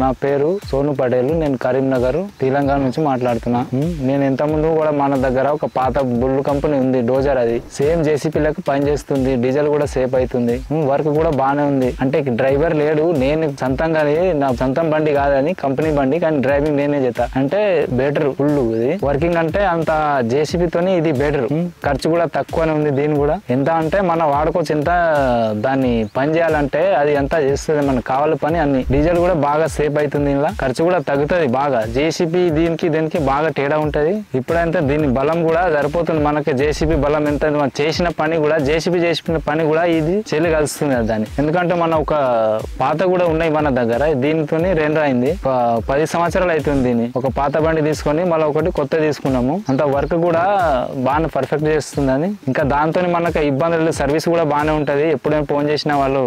నా పేరు సోను పటేల్. నేను కరీంనగర్ తెలంగాణ నుంచి మాట్లాడుతున్నా. నేను ఇంత ముందు కూడా మన దగ్గర ఒక పాత బుల్ కంపెనీ ఉంది, డోజర్. అది సేమ్ జేసీపీలకు పని చేస్తుంది, డీజిల్ కూడా సేఫ్ అవుతుంది, వర్క్ కూడా బానే ఉంది. అంటే డ్రైవర్ లేడు, నేను సొంతంగానే, నా సొంతం బండి కాదని కంపెనీ బండి, కానీ డ్రైవింగ్ నేనే చేస్తా. అంటే బెటర్ ఫుల్ ఇది వర్కింగ్. అంటే అంత జేసీపీతోని ఇది బెటర్, ఖర్చు కూడా తక్కువనే ఉంది. దీని కూడా ఎంత అంటే మన వాడుకోవచ్చు, ఎంత దాన్ని పని చేయాలంటే అది ఎంత చేస్తుంది, మనకు కావాలి పని అన్ని. డీజిల్ కూడా బాగా సేఫ్ అవుతుంది, ఇలా ఖర్చు కూడా తగ్గుతుంది బాగా. జేసీబీ దీనికి బాగా తేడా ఉంటది. ఇప్పుడంటే దీని బలం కూడా సరిపోతుంది మనకి. జేసీబీ బలం ఎంత చేసిన పని కూడా, జేసీబీ చేసిన పని కూడా ఇది చెల్లి కలుస్తుంది దాన్ని. ఎందుకంటే మన ఒక పాత కూడా ఉన్నాయి మన దగ్గర, దీనితో రెండు అయింది 10 సంవత్సరాలు అవుతుంది. దీన్ని ఒక పాత బండి తీసుకొని మళ్ళీ ఒకటి కొత్త తీసుకున్నాము. అంత వర్క్ కూడా బాగా పర్ఫెక్ట్ చేస్తుందని. ఇంకా దాంతో మనకు ఇబ్బందులు, సర్వీస్ కూడా బాగానే ఉంటది. ఎప్పుడైనా ఫోన్ చేసిన వాళ్ళు